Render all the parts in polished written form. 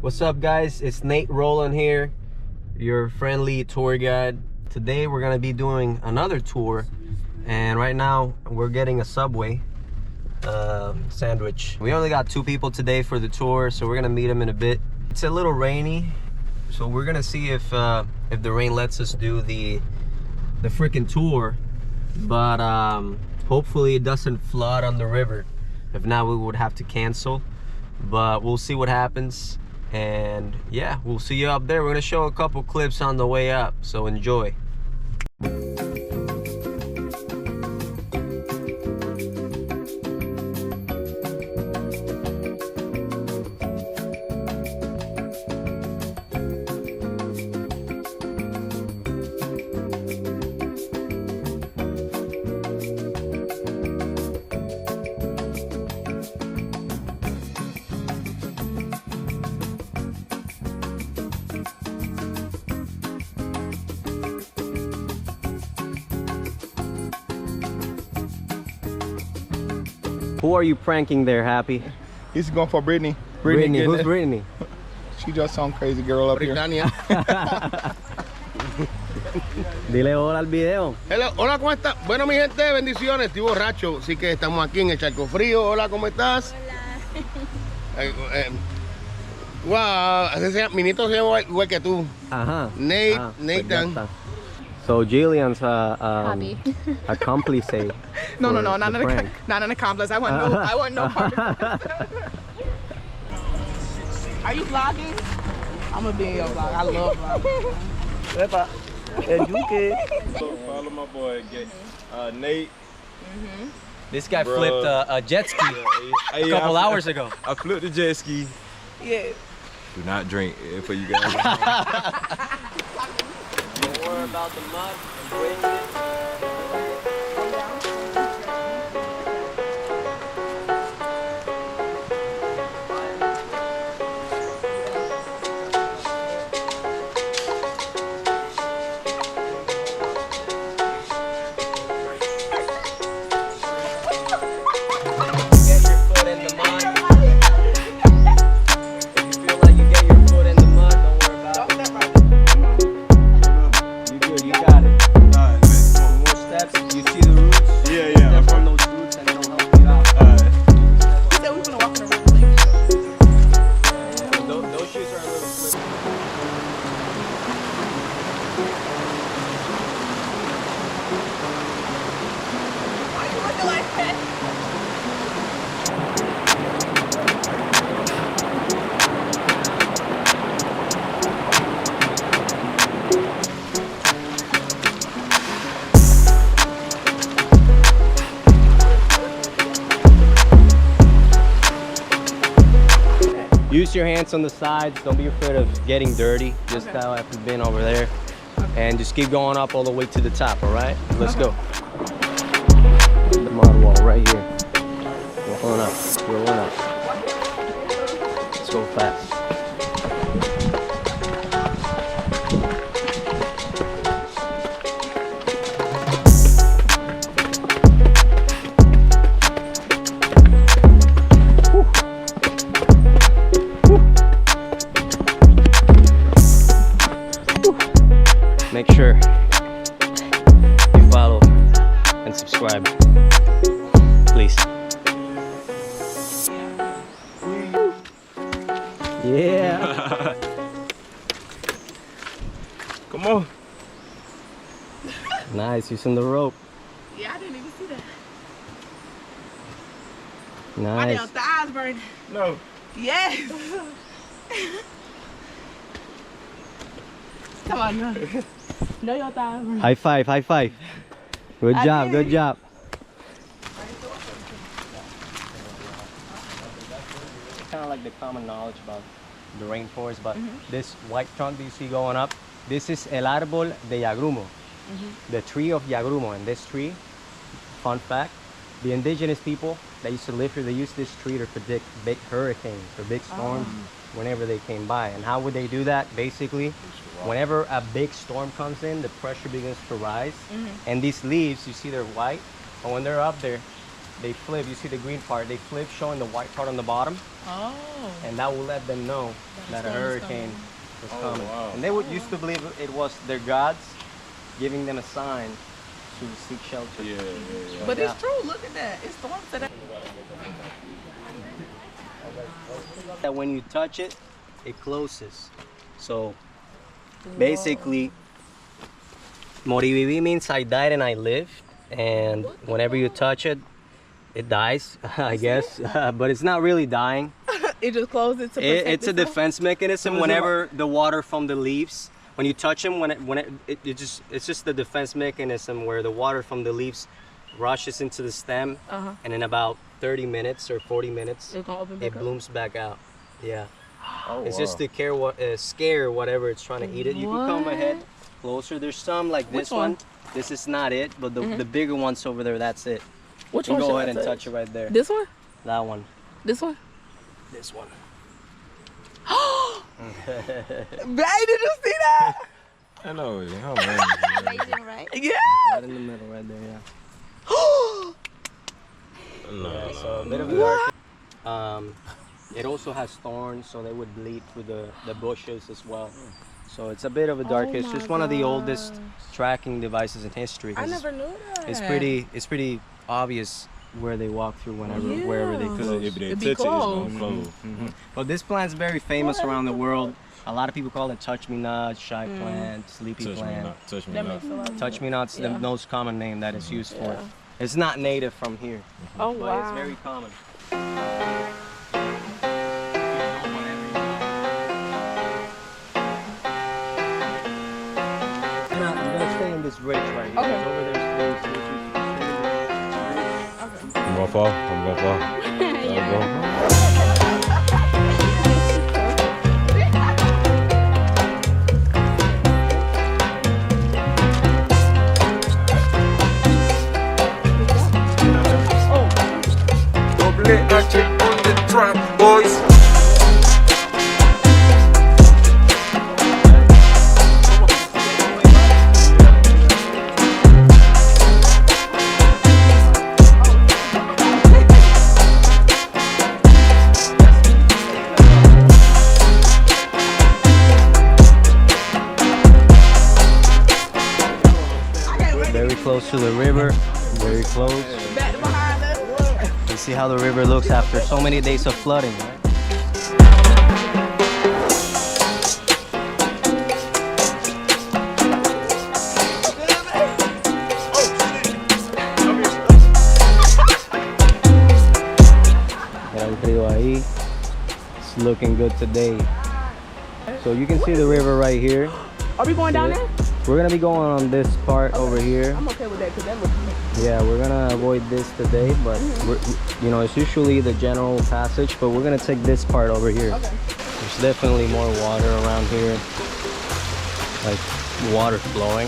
What's up, guys? It's Nate Rolon here, your friendly tour guide. Today we're gonna be doing another tour, and right now we're getting a Subway sandwich. We only got 2 people today for the tour, so we're gonna meet them in a bit. It's a little rainy, so we're gonna see if the rain lets us do the freaking tour, but hopefully it doesn't flood on the river. If not, we would have to cancel, but we'll see what happens. And yeah, we'll see you up there. We're gonna show a couple clips on the way up, so enjoy. Who are you pranking there, Happy? He's going for Brittany. Brittany. Who's Brittany? She just some crazy girl up here. Dile hola al video. Hello, hola, ¿cómo estás? Bueno, mi gente, bendiciones. Estoy borracho, así que estamos aquí en el Charco Frío. Hola, ¿cómo estás? Hola. Wow, así se llama, mi nieto se llama igual que tú. Ajá. Nate, Nathan. So Jillian's Hobby. accomplice. No, not an accomplice. I want no part of it. Are you vlogging? I'm gonna be in your vlog. I love vlogging. Follow my boy, Nate. This guy flipped a jet ski a couple hours ago. I flipped the jet ski. Yeah. Do not drink for you guys. Don't worry about the mud and break it. Use your hands on the sides. Don't be afraid of getting dirty. Just how I've been over there. And just keep going up all the way to the top, all right? Let's go. The mud wall right here. Rolling up, rolling up. Let's go fast. Make sure you follow and subscribe, please. Yeah. Come on. Nice, using the rope. Yeah, I didn't even see that. Nice. My damn thighs burning. No. Yes. Come on, no. No, your thighs burning. High five, high five. Good job, good job. Kind of like the common knowledge about the rainforest, but this white trunk that you see going up, this is el árbol de Yagrumo, the tree of Yagrumo. And this tree, fun fact, the indigenous people that used to live here, they used this tree to predict big hurricanes or big storms whenever they came by. And how would they do that? Basically, whenever a big storm comes in, the pressure begins to rise. And these leaves, you see they're white, but when they're up there, they flip. You see the green part? They flip, showing the white part on the bottom, Oh. and that will let them know that a hurricane is coming. wow. And they would used to believe it was their gods giving them a sign to seek shelter. Yeah. But it's true. Look at that. It's storm today. That when you touch it, it closes. So basically, morivivi means I died and I lived. And whenever you touch it, it dies, I guess. But it's not really dying. It just closes to protect It's a itself? defense mechanism. Whenever the water from the leaves, when you touch them, it's just the defense mechanism where the water from the leaves rushes into the stem, and in about 30 minutes or 40 minutes, It's gonna open back it up? blooms back out. Yeah. Oh, It's just to scare whatever it's trying to eat it. You can come ahead closer. There's some like this Which one? This is not it, but the bigger ones over there, that's it. Which You one can should go I ahead and touch it right there. This one? That one. This one? This one. Babe, did you see that? I know it. Oh, man. Amazing, right? Yeah. Right in the middle, right there. Yeah. No, Yeah, no. so a bit of a dark. It also has thorns, so they would bleed through the bushes as well. So it's a bit of a dark. It's just one of the oldest tracking devices in history. I 'cause never knew that. It's pretty obvious where they walk through wherever they Because close. if they It'd touch be it, it's closed. gonna close. But this plant's very famous around the world. A lot of people call it touch me not, shy plant, sleepy Touch me plant. not. Touch me That not. makes a lot of sense. Touch me not's the Yeah. most common name that it's used for. Yeah. It's not native from here, Oh, but wow. it's very common. I'm gonna stay in this ridge right here. Okay. Over there's space. I'm gonna fall. I'm gonna fall. I'm gonna fall. On the track, boys. Very close to the river. Very close. Back behind us. You see how the river looks after so many days of flooding, right? Mira el río ahí. It's looking good today. So you can see the river right here. Are we going down there? We're gonna be going on this part over here. I'm okay with that because that looks neat. Yeah, we're gonna avoid this today, but you know, it's usually the general passage, but we're gonna take this part over here. Okay. There's definitely more water around here, like water flowing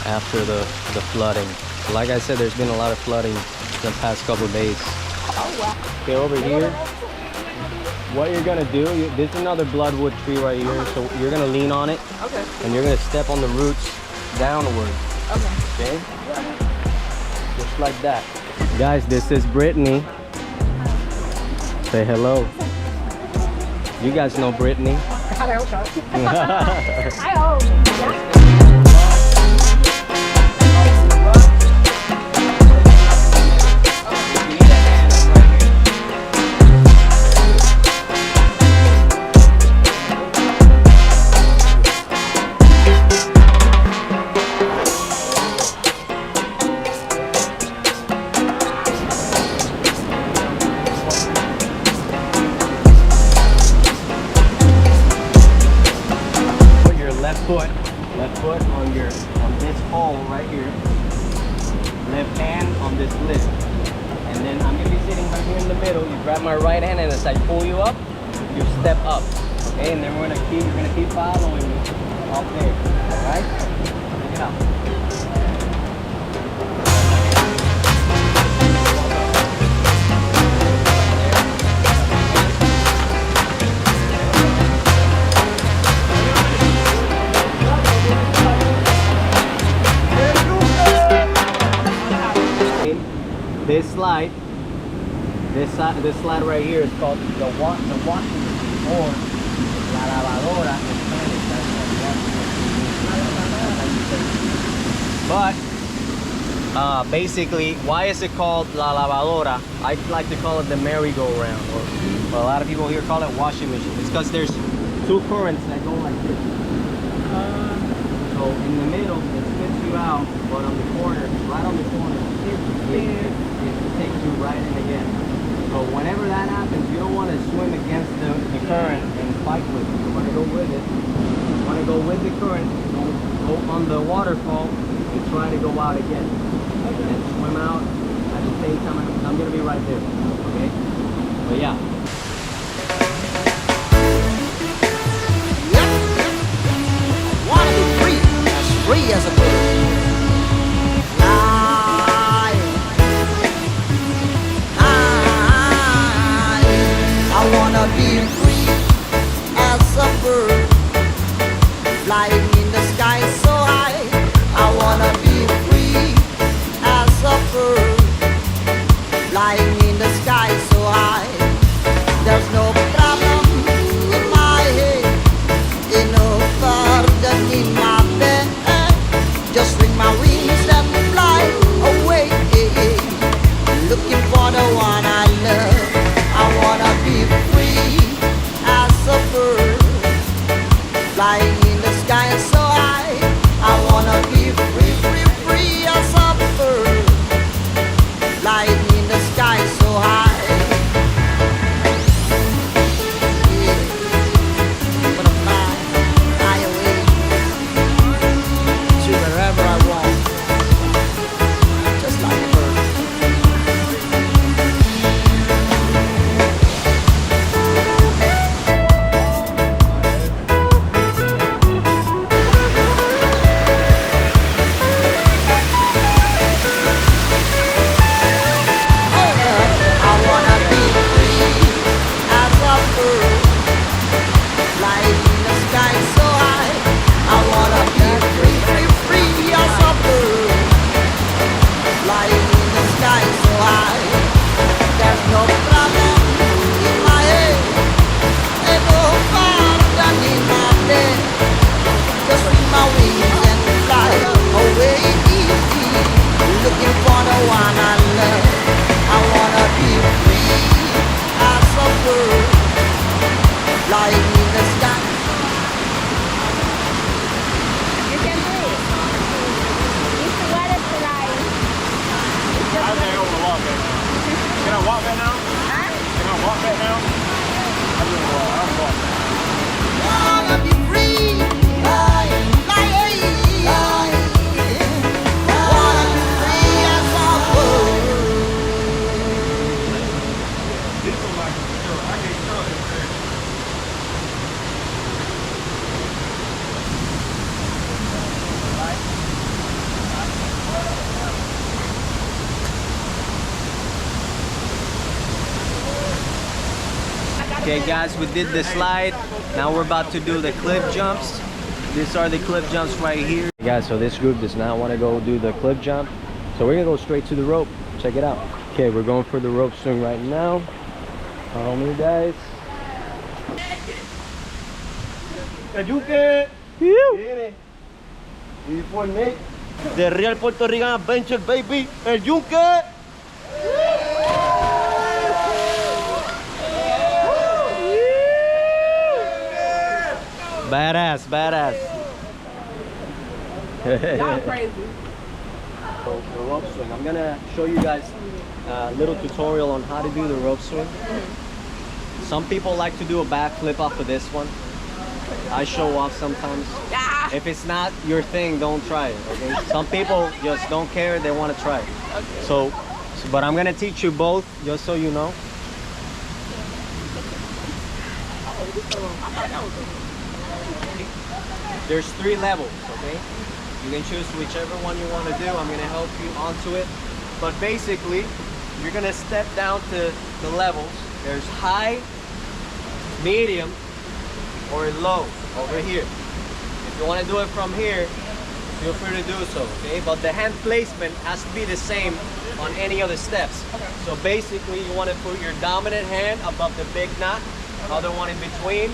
after the flooding. Like I said, there's been a lot of flooding the past couple of days. Oh, wow. Okay, over here, what you're gonna do, this is another bloodwood tree right here, so you're gonna lean on it, Okay. and you're gonna step on the roots downward. Okay. Okay? Just like that. Guys, this is Brittany. Say hello. You guys know Brittany. Put your left foot on this hole right here. Left hand on this lip. And then I'm gonna be sitting right here in the middle. You grab my right hand, and as I pull you up, you step up. Okay, and then you're gonna keep following me up there. Alright? Check it out. this slide right here is called the washing machine, or la lavadora in Spanish. That's what but basically, why is it called la lavadora? I like to call it the merry-go-round, or a lot of people here call it washing machine. It's because there's two currents that go like this. So in the middle, it spits you out, but on the corner, right on the corner, it takes you right in again. So whenever that happens, you don't want to swim against the current and fight with it. You want to go with it. You want to go with the current, go on the waterfall, and try to go out again. And swim out at the same time. I'm going to be right there, okay? But yeah. Wanna be free as a bird. Fly high. I wanna be free as a bird, flying in the sky so high. I wanna be free as a bird, flying in the sky so high. There's no problem in my head, no burden in my bed. Just swing my wings and fly away, looking for the one I love. I wanna be free as a bird, flying in the sky so high. I wanna be free, free, free as a bird, flying in the sky so high. Okay guys, we did the slide. Now we're about to do the cliff jumps. These are the cliff jumps right here. Hey guys, so this group does not want to go do the cliff jump. So we're gonna go straight to the rope. Check it out. Okay, we're going for the rope swing right now. Follow me guys. El Yunque. Viene. Y for Nate. The real Puerto Rican adventure, baby. El Yunque. Badass, badass. Y'all crazy. So the rope swing. I'm gonna show you guys a little tutorial on how to do the rope swing. Some people like to do a backflip off of this one. I show off sometimes. Ah. If it's not your thing, don't try it. Okay? Some people just don't care. They want to try it. Okay. So, but I'm gonna teach you both, just so you know. There's 3 levels, okay? You can choose whichever one you want to do. I'm gonna help you onto it. But basically, you're gonna step down to the levels. There's high, medium, or low over here. If you want to do it from here, feel free to do so, okay? But the hand placement has to be the same on any other steps. Okay. So basically, you want to put your dominant hand above the big knot, other one in between.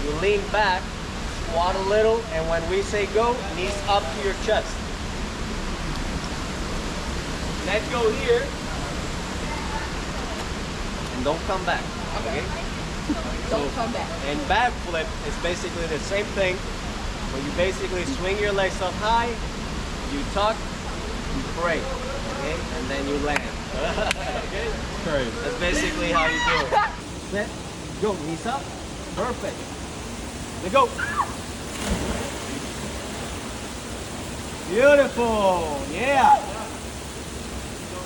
You lean back, squat a little, and when we say go, knees up to your chest. Let's go here, and don't come back, okay? Don't come back. And back flip is basically the same thing, where you basically swing your legs up high, you tuck, you pray, okay? And then you land. Okay? Crazy. That's basically how you do it. Set, go, knees up, perfect. Let's go. Beautiful, yeah.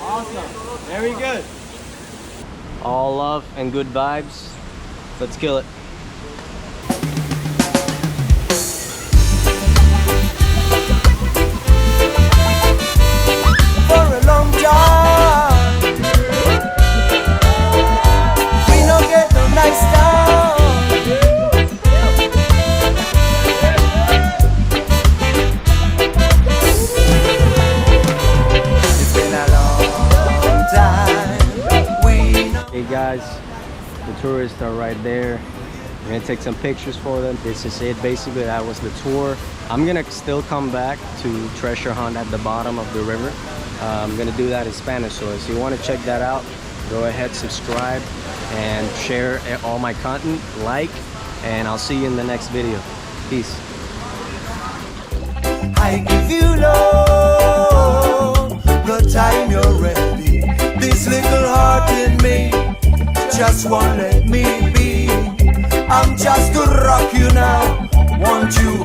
Awesome, very good. All love and good vibes. Let's kill it. For a long time, we no get no nice time. It's been a long time. We no Hey guys, the tourists are right there. I'm gonna take some pictures for them. This is it, basically. That was the tour. I'm gonna still come back to treasure hunt at the bottom of the river. I'm gonna do that in Spanish, so if you want to check that out, go ahead, subscribe and share all my content, like, and I'll see you in the next video. Peace. I give you love the time you're ready. This little heart in me just won't let me be. I'm just to rock you now. Want you